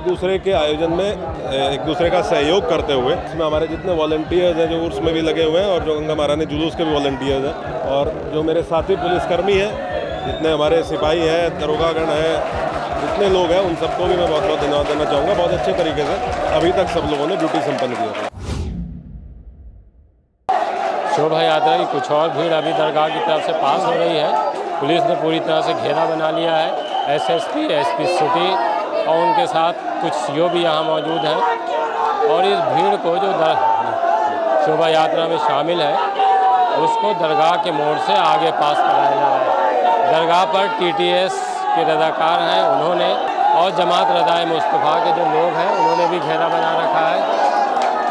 दूसरे के आयोजन में एक दूसरे का सहयोग करते हुए, इसमें हमारे जितने वॉलंटियर्स हैं जो उर्स में भी लगे हुए हैं और जो गंगा महारानी जुलूस के भी वॉलंटियर्स हैं, और जो मेरे साथी पुलिसकर्मी हैं, जितने हमारे सिपाही हैं, दरोगागण हैं, जितने लोग हैं, उन सबको भी मैं बहुत बहुत धन्यवाद देना चाहूँगा। बहुत अच्छे तरीके से अभी तक सब लोगों ने ड्यूटी संपन्न की है। शोभा यात्रा की कुछ और भीड़ अभी दरगाह की तरफ से पास हो रही है। पुलिस ने पूरी तरह से घेरा बना लिया है। एसएसपी, एसपी सिटी और उनके साथ कुछ सीओ भी यहाँ मौजूद हैं। और इस भीड़ को जो शोभा यात्रा में शामिल है उसको दरगाह के मोड़ से आगे पास कराया जा रहा है। दरगाह पर टीटीएस के रज़ाकार हैं उन्होंने, और जमात रज़ाए मुस्तफ़ा के जो लोग हैं उन्होंने भी घेरा बना रखा है।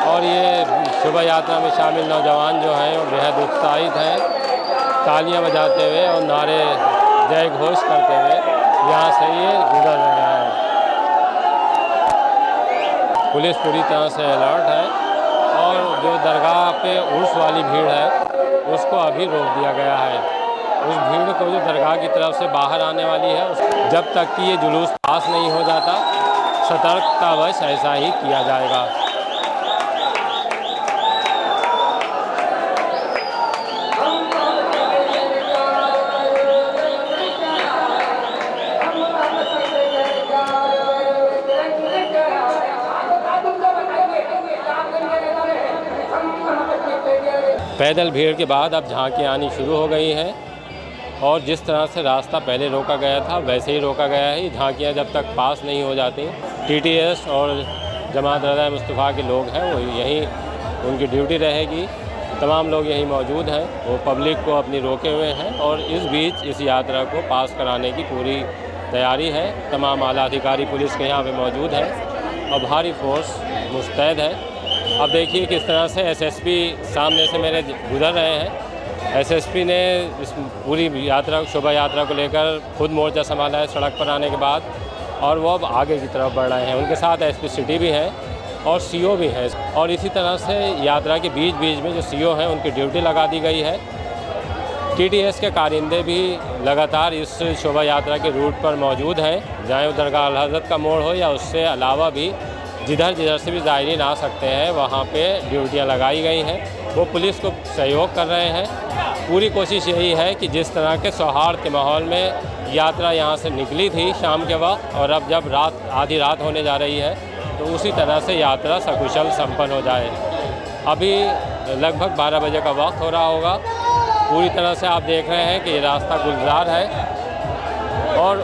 और ये शोभा यात्रा में शामिल नौजवान जो हैं वो बेहद उत्साहित हैं, तालियां बजाते हुए और नारे जय घोष करते हुए यहाँ से ये गुजर रहे हैं। पुलिस पूरी तरह से अलर्ट है और जो दरगाह पे उर्स वाली भीड़ है उसको अभी रोक दिया गया है। उस भीड़ को जो दरगाह की तरफ से बाहर आने वाली है, जब तक कि ये जुलूस पास नहीं हो जाता, सतर्कतावश ऐसा ही किया जाएगा। पैदल भीड़ के बाद अब झांकियाँ आनी शुरू हो गई हैं और जिस तरह से रास्ता पहले रोका गया था वैसे ही रोका गया है। झांकियाँ जब तक पास नहीं हो जाती, टीटीएस और जमात रज़ाए मुस्तफ़ा के लोग हैं वो यहीं, उनकी ड्यूटी रहेगी। तमाम लोग यहीं मौजूद हैं, वो पब्लिक को अपनी रोके हुए हैं और इस बीच इस यात्रा को पास कराने की पूरी तैयारी है। तमाम आला अधिकारी पुलिस के यहाँ पे मौजूद हैं और भारी फोर्स मुस्तैद है। अब देखिए किस तरह से एसएसपी सामने से मेरे गुजर रहे हैं। एसएसपी ने इस पूरी यात्रा, शोभा यात्रा को लेकर खुद मोर्चा संभाला है सड़क पर आने के बाद, और वो अब आगे की तरफ बढ़ रहे हैं। उनके साथ एसपी सिटी भी हैं और सीओ भी हैं। और इसी तरह से यात्रा के बीच बीच में जो सीओ हैं उनकी ड्यूटी लगा दी गई है। टीटीएस के कारिंदे भी लगातार इस शोभा यात्रा के रूट पर मौजूद हैं, चाहे वो दरगाह अल हज़रत का मोड़ हो या उससे अलावा भी जिधर जिधर से भी ज़ायरीन आ सकते हैं वहाँ पे ड्यूटियाँ लगाई गई हैं। वो पुलिस को सहयोग कर रहे हैं। पूरी कोशिश यही है कि जिस तरह के सौहार्द के माहौल में यात्रा यहाँ से निकली थी शाम के वक्त, और अब जब आधी रात होने जा रही है तो उसी तरह से यात्रा सकुशल संपन्न हो जाए। अभी लगभग 12 बजे का वक्त हो रहा होगा। पूरी तरह से आप देख रहे हैं कि ये रास्ता गुलजार है और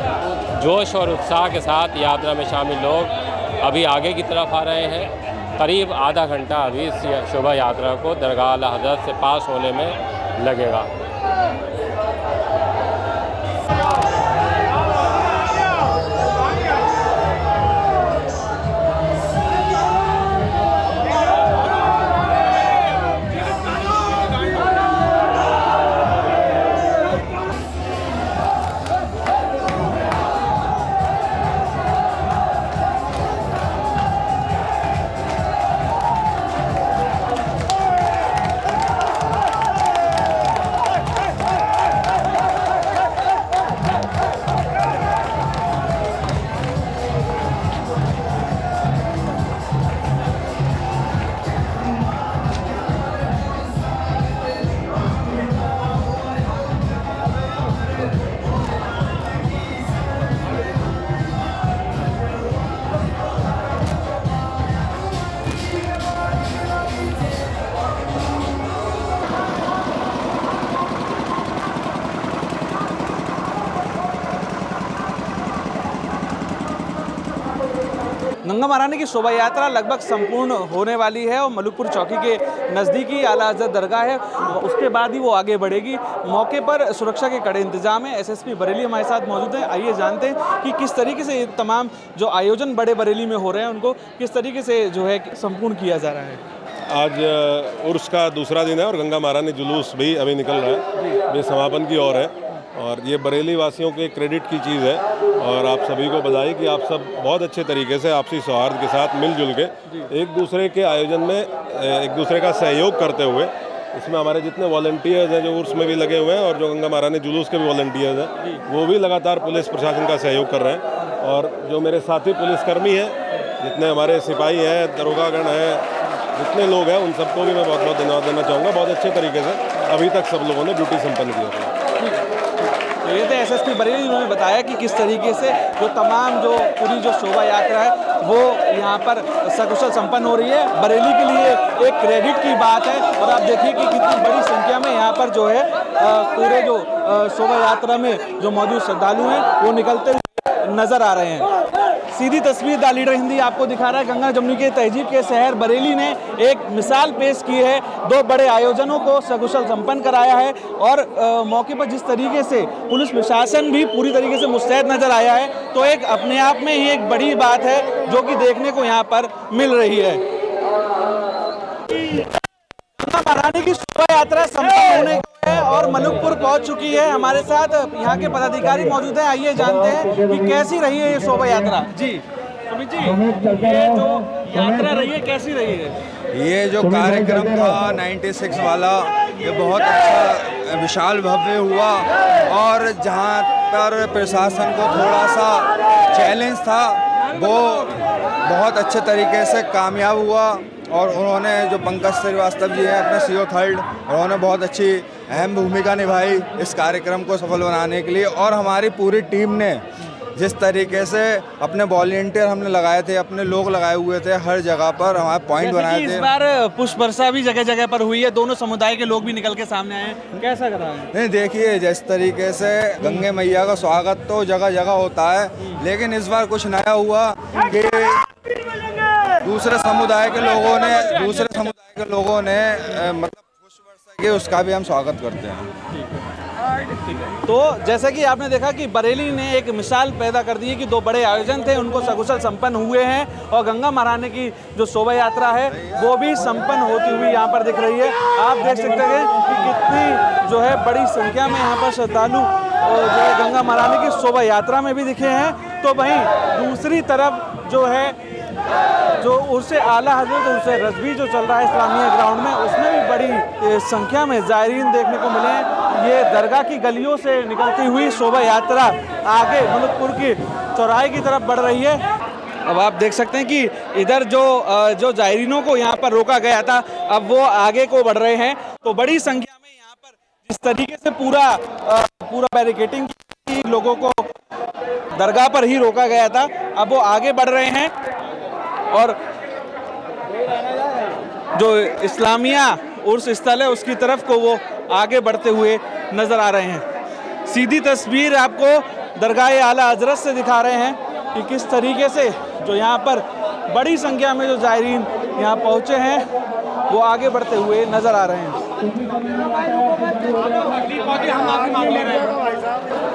जोश और उत्साह के साथ यात्रा में शामिल लोग अभी आगे की तरफ आ रहे हैं। करीब आधा घंटा अभी इस शोभा यात्रा को दरगाह अल हज़रत से पास होने में लगेगा। गंगा महारानी की शोभा यात्रा लगभग संपूर्ण होने वाली है और मलुकपुर चौकी के नज़दीकी आला हज़रत दरगाह है, उसके बाद ही वो आगे बढ़ेगी। मौके पर सुरक्षा के कड़े इंतजाम है। एसएसपी बरेली हमारे साथ मौजूद हैं। आइए जानते हैं कि किस तरीके से ये तमाम जो आयोजन बड़े बरेली में हो रहे हैं उनको किस तरीके से जो है संपूर्ण किया जा रहा है। आज उर्स का दूसरा दिन है और गंगा महारानी जुलूस भी अभी निकल रहा है, ये समापन की ओर है और ये बरेली वासियों के क्रेडिट की चीज़ है। और आप सभी को बधाई कि आप सब बहुत अच्छे तरीके से आपसी सौहार्द के साथ मिलजुल के एक दूसरे के आयोजन में एक दूसरे का सहयोग करते हुए, इसमें हमारे जितने वॉलंटियर्स हैं जो उर्स में भी लगे हुए हैं और जो गंगा महारानी जुलूस के भी वॉलंटियर्स हैं वो भी लगातार पुलिस प्रशासन का सहयोग कर रहे हैं। और जो मेरे साथी पुलिसकर्मी हैं, जितने हमारे सिपाही हैं, दरोगागण हैं, जितने लोग हैं, उन सबको भी मैं बहुत बहुत धन्यवाद देना चाहूँगा। बहुत अच्छे तरीके से अभी तक सब लोगों ने ड्यूटी संपन्न की है। तो ये थे एसएसपी बरेली, उन्होंने बताया कि किस तरीके से जो तमाम जो पूरी जो शोभा यात्रा है वो यहाँ पर सकुशल संपन्न हो रही है। बरेली के लिए एक क्रेडिट की बात है। और आप देखिए कि कितनी बड़ी संख्या में यहाँ पर जो है पूरे जो शोभा यात्रा में जो मौजूद श्रद्धालु हैं वो निकलते हुए नजर आ रहे हैं। सीधी तस्वीर द लीडर हिंदी आपको दिखा रहा है। गंगा जमुनी के तहजीब के शहर बरेली ने एक मिसाल पेश की है। 2 बड़े आयोजनों को सकुशल संपन्न कराया है और मौके पर जिस तरीके से पुलिस प्रशासन भी पूरी तरीके से मुस्तैद नजर आया है, तो एक अपने आप में ही एक बड़ी बात है जो कि देखने को यहाँ पर मिल रही है। गंगा महारानी की शोभा यात्रा संपन्न होने और मलुकपुर पहुंच चुकी है। हमारे साथ यहाँ के पदाधिकारी मौजूद हैं। आइए जानते हैं कि कैसी रही है ये शोभा यात्रा। जी सुमित जी, ये जो यात्रा रही है कैसी रही है? ये जो कार्यक्रम था 96 वाला, ये बहुत अच्छा विशाल भव्य हुआ और जहाँ पर प्रशासन को थोड़ा सा चैलेंज था वो बहुत अच्छे तरीके से कामयाब हुआ। और उन्होंने जो पंकज श्रीवास्तव जी हैं अपने CO थर्ड, उन्होंने बहुत अच्छी अहम भूमिका निभाई इस कार्यक्रम को सफल बनाने के लिए। और हमारी पूरी टीम ने जिस तरीके से अपने वॉलंटियर हमने लगाए थे, अपने लोग लगाए हुए थे, हर जगह पर हमारे पॉइंट बनाए थे। इस बार पुष्प वर्षा भी जगह जगह पर हुई है, दोनों समुदाय के लोग भी निकल के सामने आए हैं, कैसा कर रहा है? नहीं, देखिए जिस तरीके से गंगे मैया का स्वागत तो जगह जगह होता है, लेकिन इस बार कुछ नया हुआ कि दूसरे समुदाय के लोगों ने मतलब पुष्प वर्षा के उसका भी हम स्वागत करते हैं। तो जैसा कि आपने देखा कि बरेली ने एक मिसाल पैदा कर दी है कि 2 बड़े आयोजन थे उनको सकुशल संपन्न हुए हैं और गंगा महारानी की जो शोभा यात्रा है वो भी संपन्न होती हुई यहाँ पर दिख रही है। आप देख सकते हैं कि कितनी जो है बड़ी संख्या में यहाँ पर श्रद्धालु जो है गंगा महारानी की शोभा यात्रा में भी दिखे हैं। तो वहीं दूसरी तरफ जो है जो उर्से आला हजरत उर्से रज़वी जो चल रहा है इस्लामिया ग्राउंड में, उसमें भी बड़ी संख्या में ज़ायरीन देखने को मिले हैं। ये दरगाह की गलियों से निकलती हुई शोभा यात्रा आगे मलुकपुर की चौराहे की तरफ बढ़ रही है। अब आप देख सकते हैं कि इधर जो ज़ायरीनों को यहाँ पर रोका गया था, अब वो आगे को बढ़ रहे हैं। तो बड़ी संख्या में यहाँ पर जिस तरीके से पूरा बैरिकेटिंग की, लोगों को दरगाह पर ही रोका गया था, अब वो आगे बढ़ रहे हैं और जो इस्लामिया उर्स स्थल है उसकी तरफ को वो आगे बढ़ते हुए नजर आ रहे हैं। सीधी तस्वीर आपको दरगाह आला हजरत से दिखा रहे हैं कि किस तरीके से जो यहाँ पर बड़ी संख्या में जो ज़ायरीन यहाँ पहुँचे हैं वो आगे बढ़ते हुए नजर आ रहे हैं।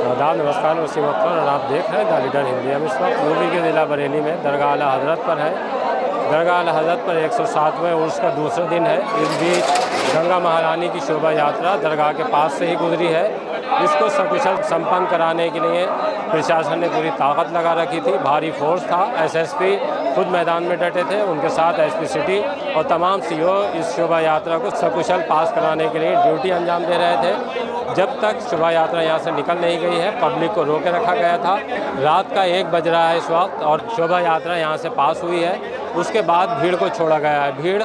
आदाब, नमस्कार, उसी वक्त पर और आप देख रहे हैं द लीडर हिंदी। हम इस वक्त यूपी के ज़िला बरेली में दरगाह आला हजरत पर है। दरगाह आला हजरत पर 107वें उर्स का दूसरा दिन है। इस बीच गंगा महारानी की शोभा यात्रा दरगाह के पास से ही गुजरी है। इसको सकुशल संपन्न कराने के लिए प्रशासन ने पूरी ताकत लगा रखी थी। भारी फोर्स था। एसएसपी खुद मैदान में डटे थे, उनके साथ एसपी सिटी और तमाम CO इस शोभा यात्रा को सकुशल पास कराने के लिए ड्यूटी अंजाम दे रहे थे। जब तक शोभा यात्रा यहाँ से निकल नहीं गई है, पब्लिक को रोके रखा गया था। रात का 1 बज रहा है इस वक्त और शोभा यात्रा यहाँ से पास हुई है। उसके बाद भीड़ को छोड़ा गया है। भीड़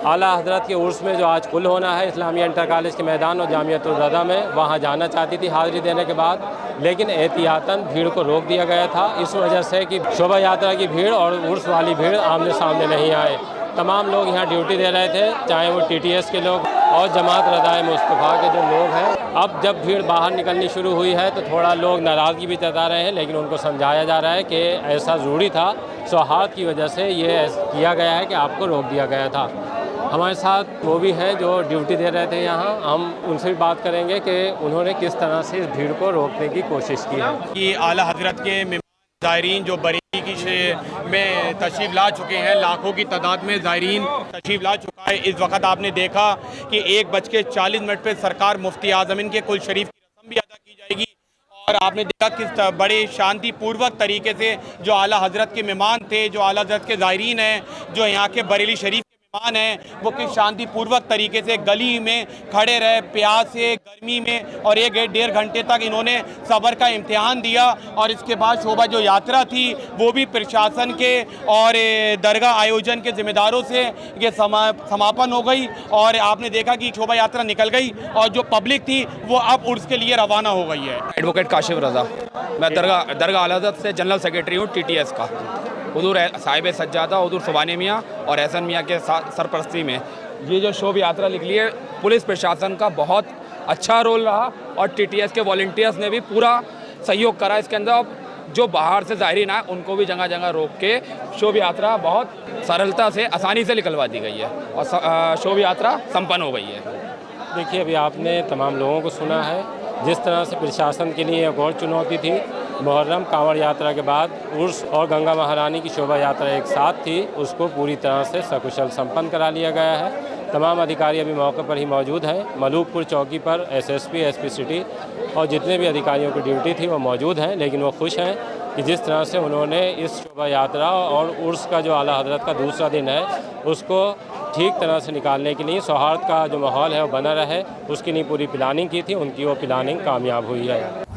आला हजरत के उर्स में जो आज कुल होना है इस्लामिया इंटर कॉलेज के मैदान और जामियतुल रज़ा में, वहाँ जाना चाहती थी हाज़िरी देने के बाद, लेकिन एहतियातन भीड़ को रोक दिया गया था इस वजह से कि शोभा यात्रा की भीड़ और उर्स वाली भीड़ आमने सामने नहीं आए। तमाम लोग यहाँ ड्यूटी दे रहे थे, चाहे वो TTS के लोग और जमात रज़ाए मुस्तफ़ा के जो लोग हैं। अब जब भीड़ बाहर निकलनी शुरू हुई है तो थोड़ा लोग नाराज़गी भी जता रहे हैं, लेकिन उनको समझाया जा रहा है कि ऐसा ज़रूरी था, सौहार्द की वजह से ये किया गया है कि आपको रोक दिया गया था। हमारे साथ वो भी हैं जो ड्यूटी दे रहे थे यहाँ, हम उनसे भी बात करेंगे कि उन्होंने किस तरह से इस भीड़ को रोकने की कोशिश की है। कि आला हजरत के ज़ायरीन जो बरेली की में तशरीफ़ ला चुके हैं, लाखों की तादाद में ज़ायरीन तशरीफ़ ला चुका है। इस वक्त आपने देखा कि 1:40 पर सरकार मुफ्ती आज़म के कुल शरीफ की रस्म भी अदा की जाएगी और आपने देखा किस बड़े शांतिपूर्वक तरीके से जो आला हजरत के मेहमान थे, जो आला हजरत के ज़ायरीन हैं, जो यहाँ के बरेली शरीफ मेहमान हैं वो किस शांतिपूर्वक तरीके से गली में खड़े रहे, प्यास से, गर्मी में, और 1-1.5 घंटे तक इन्होंने सब्र का इम्तिहान दिया। और इसके बाद शोभा जो यात्रा थी वो भी प्रशासन के और दरगाह आयोजन के जिम्मेदारों से ये समापन हो गई। और आपने देखा कि शोभा यात्रा निकल गई और जो पब्लिक थी वो अब उर्स के लिए रवाना हो गई है। एडवोकेट काशिफ रज़ा, मैं दरगाह आला हज़रत से जनरल सेक्रेटरी हूँ TTS का। हुजूर साहिब सज्जादा हुजूर सुबानी मियाँ और एहसन मियाँ के सरपरस्ती में ये जो शोभा यात्रा निकली है, पुलिस प्रशासन का बहुत अच्छा रोल रहा और TTS के वॉलंटियर्स ने भी पूरा सहयोग करा इसके अंदर। अब जो बाहर से ज़ायरीन आए उनको भी जगह जगह रोक के शोभा यात्रा बहुत सरलता से, आसानी से निकलवा दी गई है और शोभा यात्रा संपन्न हो गई है। देखिए, अभी आपने तमाम लोगों को सुना है जिस तरह से प्रशासन के लिए एक और चुनौती थी। मुहर्रम कांवड़ यात्रा के बाद उर्स और गंगा महारानी की शोभा यात्रा एक साथ थी, उसको पूरी तरह से सकुशल संपन्न करा लिया गया है। तमाम अधिकारी अभी मौके पर ही मौजूद हैं। मलूकपुर चौकी पर SSP, SP सिटी और जितने भी अधिकारियों की ड्यूटी थी वो मौजूद हैं, लेकिन वो खुश हैं कि जिस तरह से उन्होंने इस शोभा यात्रा और उर्स का जो आला हज़रत का दूसरा दिन है उसको ठीक तरह से निकालने के लिए सौहार्द का जो माहौल है वो बना रहे, उसकी नहीं पूरी प्लानिंग की थी, उनकी वो प्लानिंग कामयाब हुई है।